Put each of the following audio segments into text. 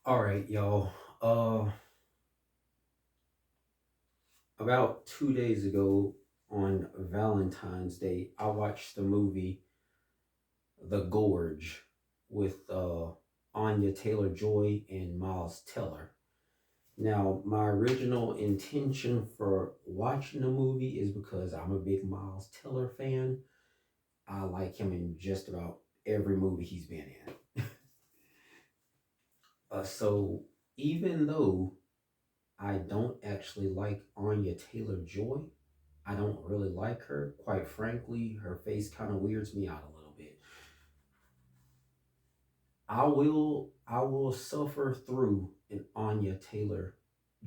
All right, y'all. About 2 days ago on Valentine's Day, I watched the movie The Gorge with Anya Taylor Joy and Miles Teller. Now, my original intention for watching the movie is because I'm a big Miles Teller fan. I like him in just about every movie he's been in. So, even though I don't actually like Anya Taylor Joy, I don't really like her. Quite frankly, her face kind of weirds me out a little bit. I will suffer through an Anya Taylor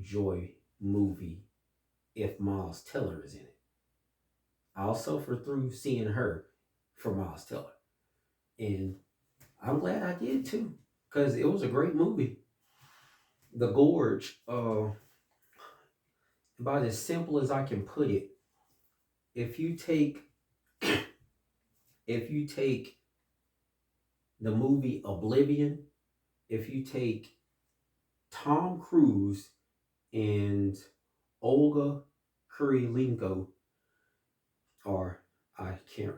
Joy movie if Miles Teller is in it. I'll suffer through seeing her for Miles Teller. And I'm glad I did too. Because it was a great movie. The Gorge, about as simple as I can put it, if you take if you take the movie Oblivion, if you take Tom Cruise and Olga Kurilenko, or I can't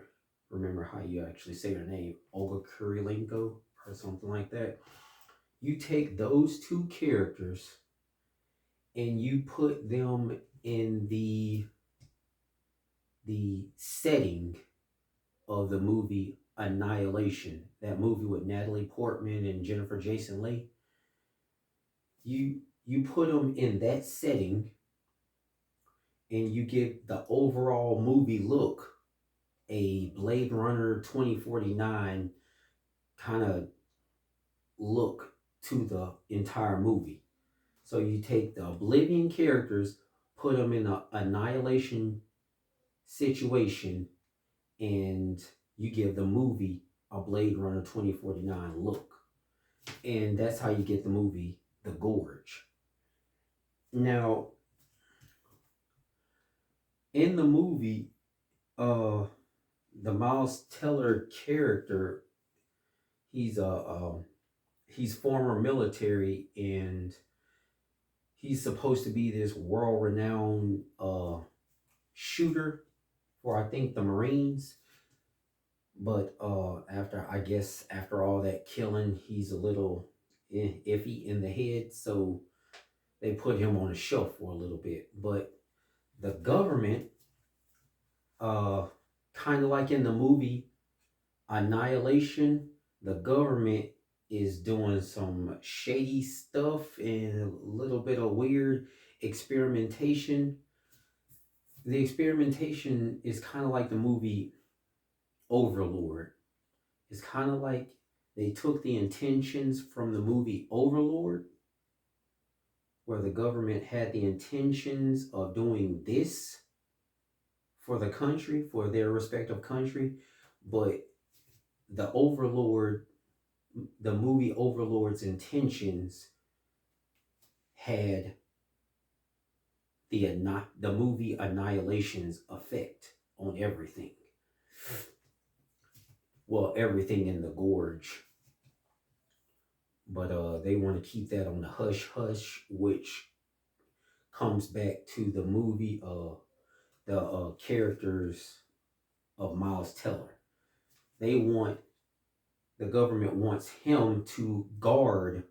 remember how you actually say her name, Olga Kurilenko or something like that. You take those two characters and you put them in the setting of the movie Annihilation, that movie with Natalie Portman and Jennifer Jason Leigh. You put them in that setting and you give the overall movie look a Blade Runner 2049 kind of look to the entire movie. So you take the Oblivion characters, put them in an annihilation situation, and you give the movie a Blade Runner 2049 look. And that's how you get the movie The Gorge. Now, in the movie, uh, the Miles Teller character, he's he's former military and he's supposed to be this world renowned shooter for I think the Marines. But after I guess after all that killing, he's a little iffy in the head, so they put him on a shelf for a little bit. But the government, uh, kind of like in the movie Annihilation, the government is doing some shady stuff and a little bit of weird experimentation. The experimentation is kind of like the movie Overlord. It's kind of like they took the intentions from the movie Overlord, where the government had the intentions of doing this for the country, for their respective country, but the Overlord, the movie Overlord's intentions had the movie Annihilation's effect on everything. Well, everything in the gorge, but they want to keep that on the hush hush, which comes back to the movie the characters of Miles Teller. They want the government wants him to guard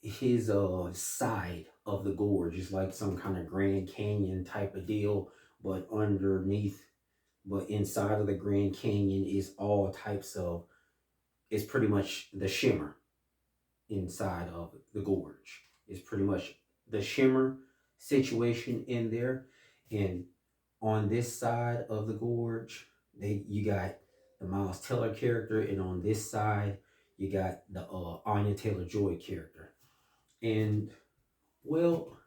his side of the gorge. It's like some kind of Grand Canyon type of deal, but underneath, but inside of the Grand Canyon is all types of. It's pretty much the shimmer inside of the gorge. It's pretty much the shimmer situation in there, and on this side of the gorge, you got the Miles Teller character, and on this side you got the Anya Taylor Joy character. And well,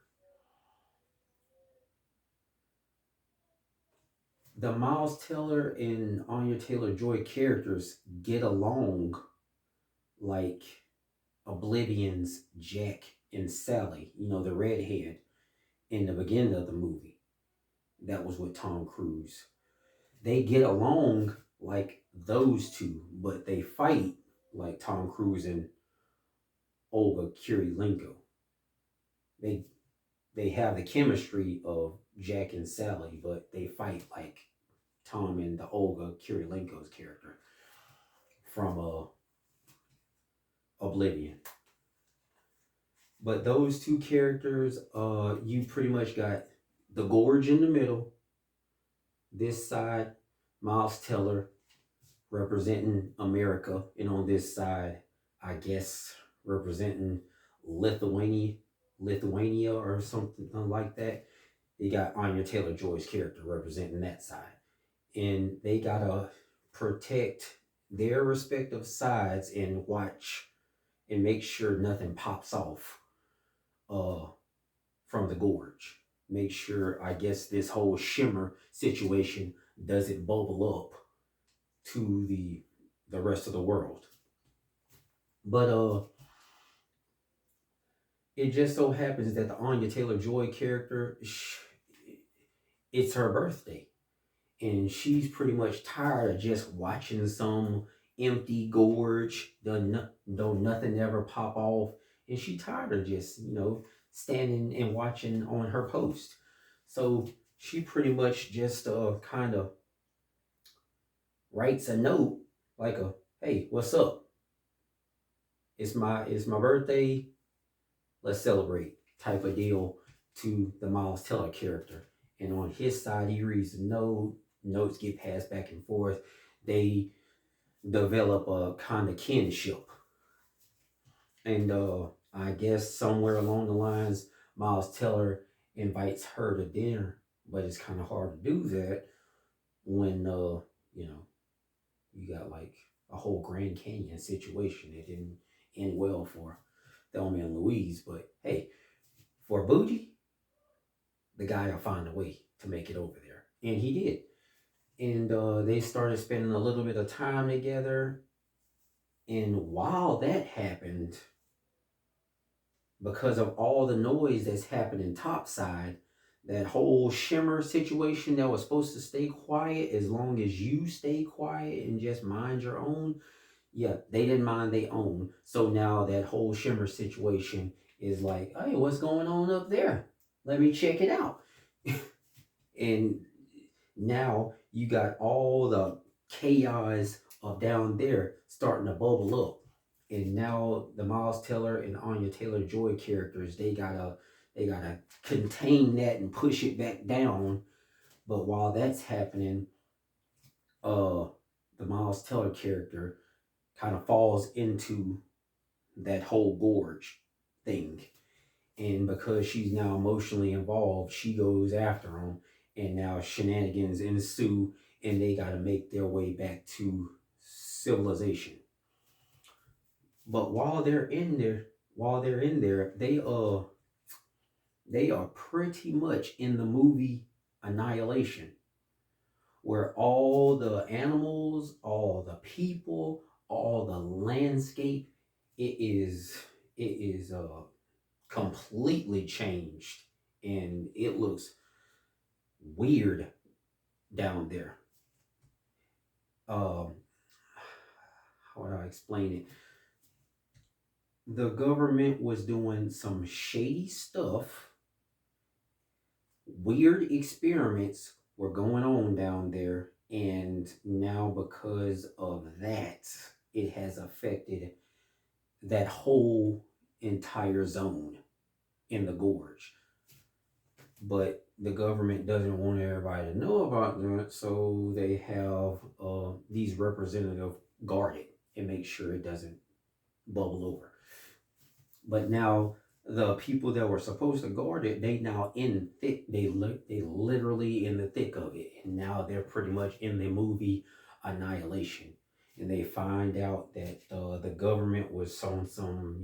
the Miles Teller and Anya Taylor Joy characters get along like Oblivion's Jack and Sally, the redhead in the beginning of the movie. That was with Tom Cruise. They get along like those two, but they fight like Tom Cruise and Olga Kurylenko. They they have the chemistry of Jack and Sally, but they fight like Tom and the Olga Kurylenko's character from Oblivion. But those two characters, you pretty much got the Gorge in the middle. This side, Miles Teller representing America, and on this side, I guess representing Lithuania, Lithuania or something like that. You got Anya Taylor Joy's character representing that side, and they gotta protect their respective sides and watch and make sure nothing pops off uh from the gorge. Make sure, I guess, this whole shimmer situation doesn't bubble up to the rest of the world. But it just so happens that the Anya Taylor Joy character, it's her birthday, and she's pretty much tired of just watching some empty gorge, though nothing ever pop off, and she tired of just standing and watching on her post. So she pretty much just kind of writes a note like a, hey, what's up? It's my birthday. Let's celebrate type of deal to the Miles Teller character. And on his side, he reads the note. Notes get passed back and forth. They develop a kind of kinship. And I guess somewhere along the lines, Miles Teller invites her to dinner, but it's kind of hard to do that when you know you got like a whole Grand Canyon situation. It didn't end well for Thelma and Louise, but hey, for Bougie, the guy will find a way to make it over there, and he did. And they started spending a little bit of time together. And while that happened, because of all the noise that's happening topside, that whole shimmer situation that was supposed to stay quiet as long as you stay quiet and just mind your own, yeah, they didn't mind their own. So now that whole shimmer situation is like, hey, what's going on up there? Let me check it out. And now you got all the chaos of down there starting to bubble up. And now the Miles Teller and Anya Taylor Joy characters, they gotta contain that and push it back down. But while that's happening, uh the Miles Teller character kind of falls into that whole gorge thing. And because she's now emotionally involved, she goes after him, and now shenanigans ensue, and they got to make their way back to civilization. But while they're in there, they are pretty much in the movie Annihilation, where all the animals, all the people, all the landscape, it is completely changed, and it looks weird down there. Um, how do I explain it? The government was doing some shady stuff. Weird experiments were going on down there, and now because of that, it has affected that whole entire zone in the gorge. But the government doesn't want everybody to know about that, so they have these representatives guard it and make sure it doesn't bubble over. But now the people that were supposed to guard it, they now in thick. They literally in the thick of it, and now they're pretty much in the movie Annihilation, and they find out that the government was on some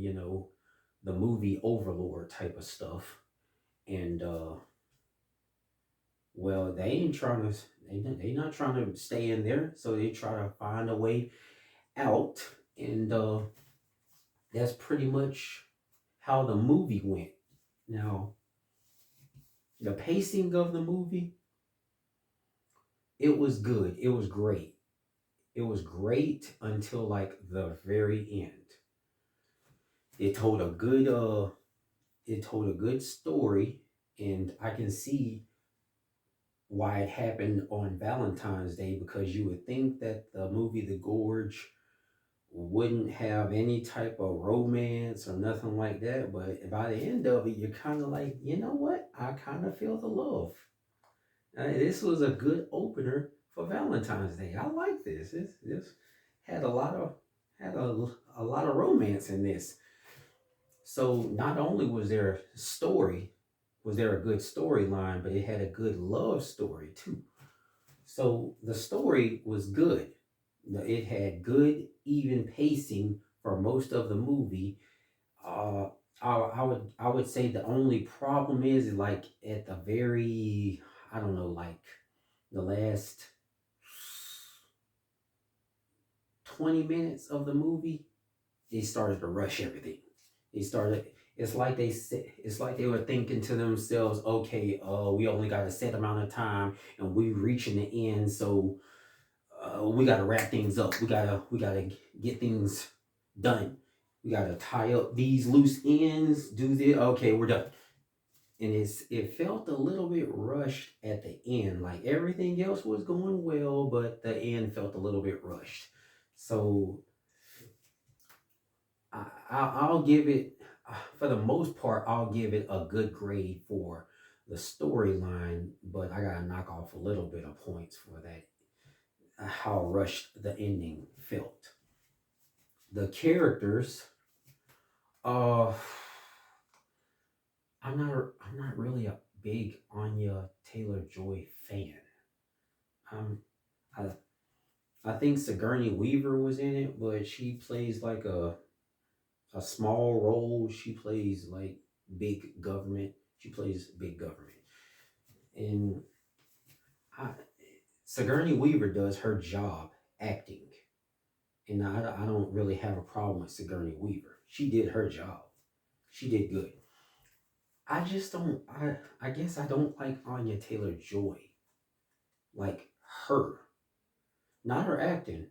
the movie Overlord type of stuff, and well, they ain't trying to. They not trying to stay in there, so they try to find a way out, and that's pretty much how the movie went. Now, the pacing of the movie, it was good. It was great. It was great until like the very end. It told a good it told a good story, and I can see why it happened on Valentine's Day, because you would think that the movie The Gorge wouldn't have any type of romance or nothing like that, but by the end of it, you're kind of like, you know what? I kind of feel the love. This was a good opener for Valentine's Day. I like this. This had a lot of a lot of romance in this. So not only was there a story, was there a good storyline, but it had a good love story too. So the story was good. It had good, even pacing for most of the movie. Uh, I would say the only problem is like at the very, I don't know, like the last 20 minutes of the movie, they started to rush everything. They started. It's like they said. It's like they were thinking to themselves, "Okay, we only got a set amount of time, and we reaching the end, so we got to wrap things up. We gotta get things done. We gotta tie up these loose ends. Do this. Okay, we're done." And it felt a little bit rushed at the end. Like everything else was going well, but the end felt a little bit rushed. So I'll give it, for the most part, I'll give it a good grade for the storyline, but I gotta knock off a little bit of points for that, how rushed the ending felt. The characters, uh, I'm not really a big Anya Taylor Joy fan. Um, I I think Sigourney Weaver was in it, but she plays like a small role. She plays like big government. She plays big government, and I, Sigourney Weaver does her job acting, and I don't really have a problem with Sigourney Weaver. She did her job. She did good. I just don't. I guess I don't like Anya Taylor Joy, like her, not her acting,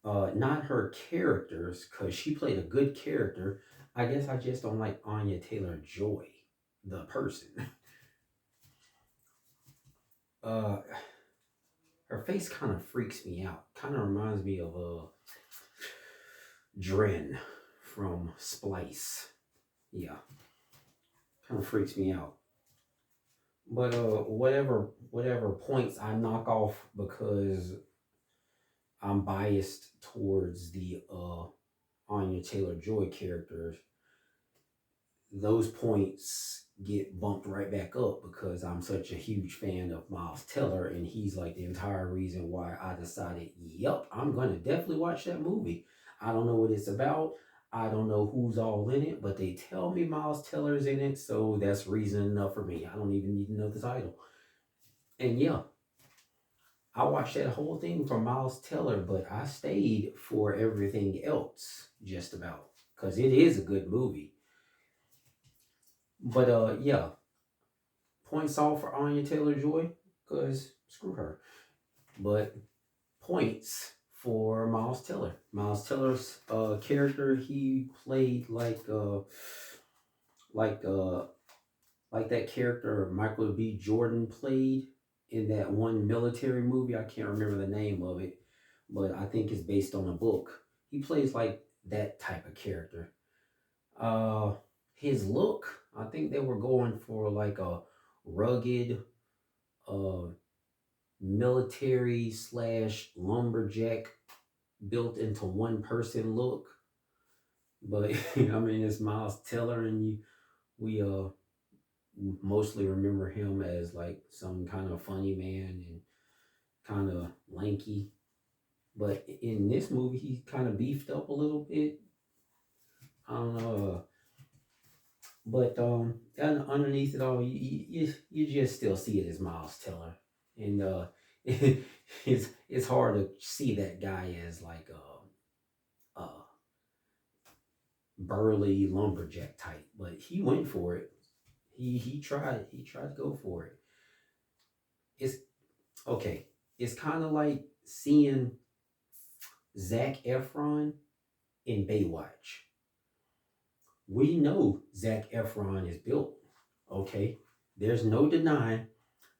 not her characters, because she played a good character. I guess I just don't like Anya Taylor Joy, the person. Uh, her face kind of freaks me out. Kind of reminds me of Dren from Splice. Yeah, kind of freaks me out. But whatever points I knock off because I'm biased towards the Anya Taylor Joy characters, those points get bumped right back up because I'm such a huge fan of Miles Teller, and he's like the entire reason why I decided, yep, I'm gonna definitely watch that movie. I don't know what it's about. I don't know who's all in it, but they tell me Miles Teller's in it, so that's reason enough for me. I don't even need to know the title. And yeah, I watched that whole thing for Miles Teller, but I stayed for everything else just about because it is a good movie. But yeah, points off for Anya Taylor Joy because screw her. But points for Miles Teller. Miles Teller's character, he played like uh like that character Michael B. Jordan played in that one military movie. I can't remember the name of it, but I think it's based on a book. He plays like that type of character. Uh, his look, I think they were going for like a rugged, uh, military slash lumberjack built into one person look. But I mean, it's Miles Teller, and we mostly remember him as like some kind of funny man and kind of lanky. But in this movie, he kind of beefed up a little bit. I don't know. But and underneath it all, you just still see it as Miles Teller, and it's hard to see that guy as like a burly lumberjack type. But he went for it. He tried to go for it. It's okay. It's kind of like seeing Zac Efron in Baywatch. We know Zac Efron is built. Okay, there's no denying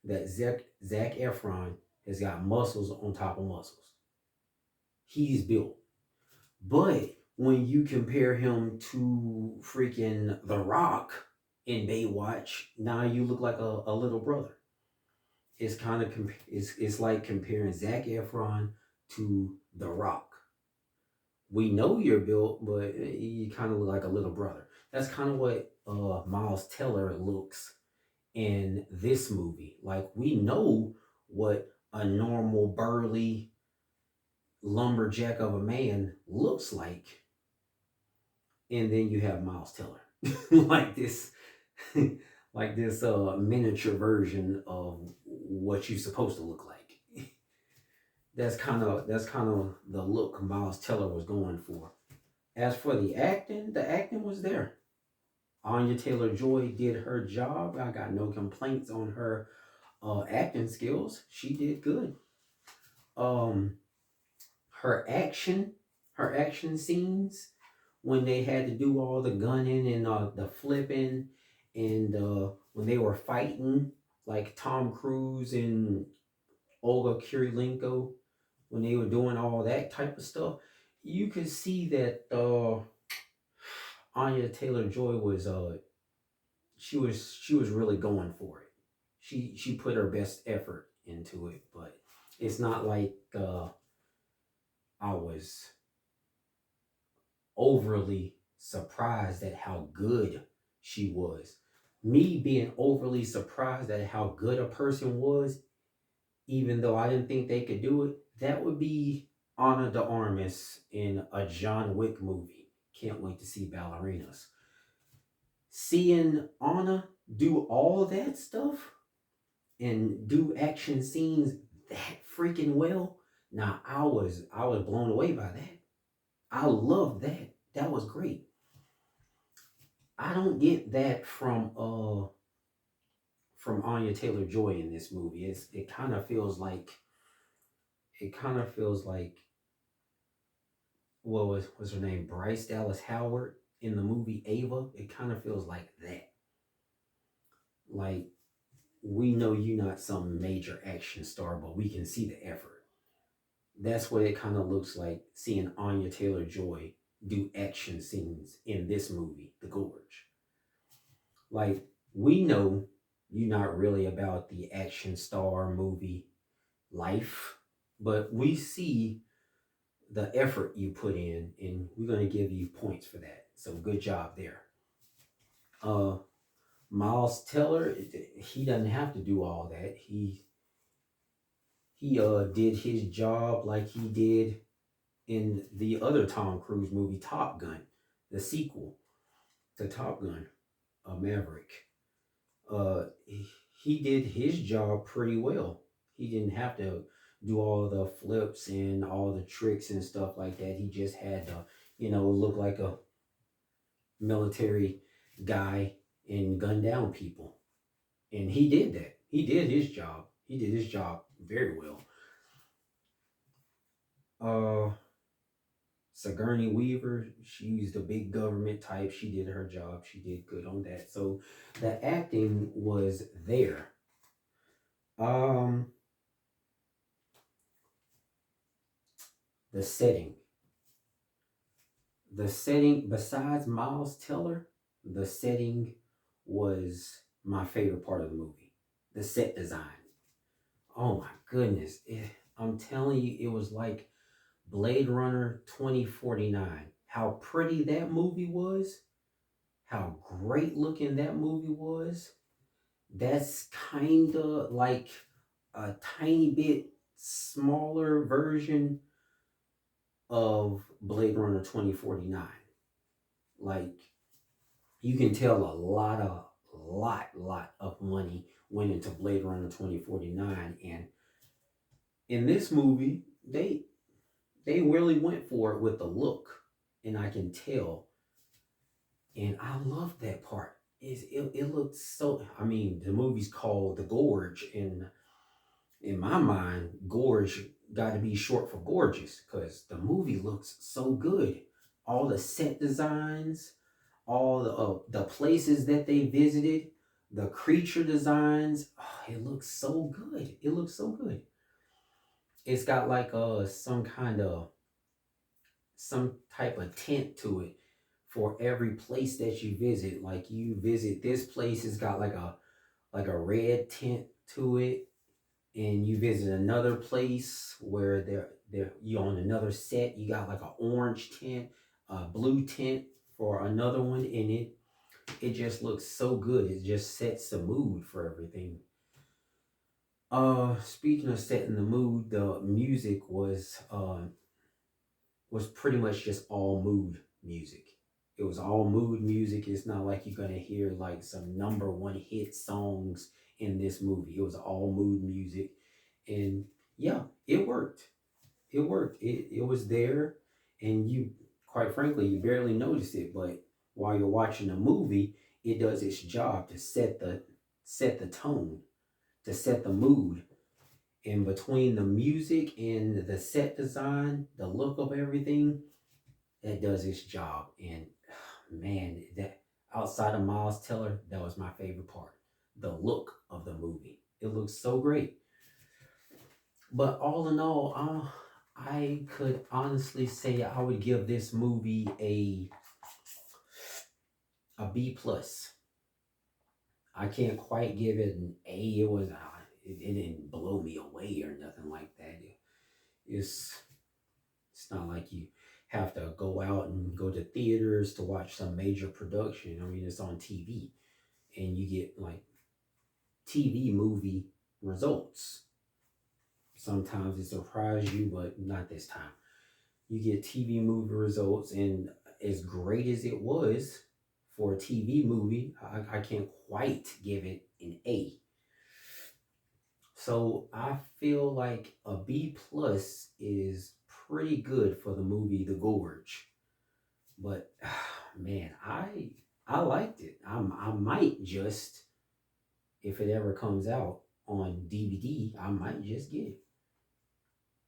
that Zac Efron has got muscles on top of muscles. He's built. But when you compare him to freaking The Rock in Baywatch, now you look like a little brother. It's kind of it's like comparing Zac Efron to The Rock. We know you're built, but you kind of look like a little brother. That's kind of what Miles Teller looks in this movie. Like we know what a normal burly lumberjack of a man looks like, and then you have Miles Teller, like this, like this miniature version of what you're supposed to look like. That's kind of the look Miles Teller was going for. As for the acting was there. Anya Taylor Joy did her job. I got no complaints on her acting skills. She did good. Um, her action, her action scenes when they had to do all the gunning and the flipping, and when they were fighting like Tom Cruise and Olga Kurylenko, when they were doing all that type of stuff, you could see that Anya Taylor Joy was she was really going for it. She put her best effort into it, but it's not like I was overly surprised at how good she was. Me being overly surprised at how good a person was, even though I didn't think they could do it, that would be Ana de Armas in a John Wick movie. Can't wait to see ballerinas. Seeing Anna do all that stuff and do action scenes that freaking well, now I was blown away by that. I loved that. That was great. I don't get that from Anya Taylor Joy in this movie. It kind of feels like what was her name, Bryce Dallas Howard in the movie Ava. It kind of feels like that. Like we know you're not some major action star, but we can see the effort. That's what it kind of looks like seeing Anya Taylor Joy do action scenes in this movie, The Gorge. Like we know you're not really about the action star movie life, but we see the effort you put in, and we're gonna give you points for that. So good job there. Uh, Miles Teller, he doesn't have to do all that. He did his job like he did in the other Tom Cruise movie, Top Gun, the sequel to Top Gun, Maverick. He did his job pretty well. He didn't have to do all the flips and all the tricks and stuff like that. He just had to, look like a military guy and gun down people. And he did that. He did his job. He did his job very well. Uh, Sigourney Weaver, she's the big government type. She did her job. She did good on that. So the acting was there. Um, the setting. The setting, besides Miles Teller, the setting was my favorite part of the movie. The set design. Oh my goodness. I'm telling you, it was like Blade Runner 2049. How pretty that movie was, how great looking that movie was. That's kind of like a tiny bit smaller version of Blade Runner 2049. Like you can tell a lot of money went into Blade Runner 2049, and in this movie they really went for it with the look, and I can tell, and I love that part. It looks so. I mean, the movie's called The Gorge, and in my mind, Gorge got to be short for gorgeous because the movie looks so good. All the set designs, all the places that they visited, the creature designs. Oh, it looks so good. It looks so good. It's got like some type of tint to it for every place that you visit. Like you visit this place, it's got like a red tint to it, and you visit another place where there you on another set, you got like an orange tint, a blue tint for another one, and it just looks so good. It just sets the mood for everything. Speaking of setting the mood, the music was pretty much just all mood music. It was all mood music. It's not like you're gonna hear like some number one hit songs in this movie. It was all mood music. And yeah, it worked. It worked. It was there, and you, quite frankly, you barely notice it, but while you're watching the movie, it does its job to set the tone, to set the mood. And between the music and the set design, the look of everything, that does its job. And man, that outside of Miles Teller, that was my favorite part. The look of the movie. It looks so great. But all in all, I could honestly say I would give this movie a B plus. I can't quite give it an A. It didn't blow me away or nothing like that. It's it's not like you have to go out and go to theaters to watch some major production. I mean, it's on TV, and you get like TV movie results. Sometimes it surprises you, but not this time. You get TV movie results, and as great as it was for a TV movie, I can't quite give it an A. So I feel like a B plus is pretty good for the movie The Gorge. But man, I liked it. I might just, if it ever comes out on DVD, I might just get it.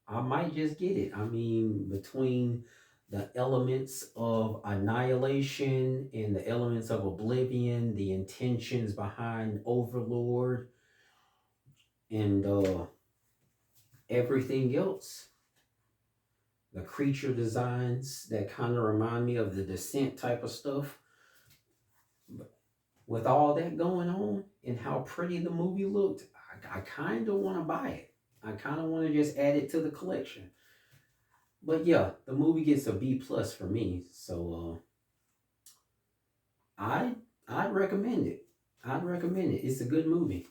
I might just get it. I mean, between the elements of annihilation and the elements of oblivion, the intentions behind Overlord, and everything else, the creature designs that kind of remind me of the Descent type of stuff. With all that going on and how pretty the movie looked, I kind of want to buy it. I kind of want to just add it to the collection. But yeah, the movie gets a B plus for me. So I I'd recommend it. I'd recommend it. It's a good movie.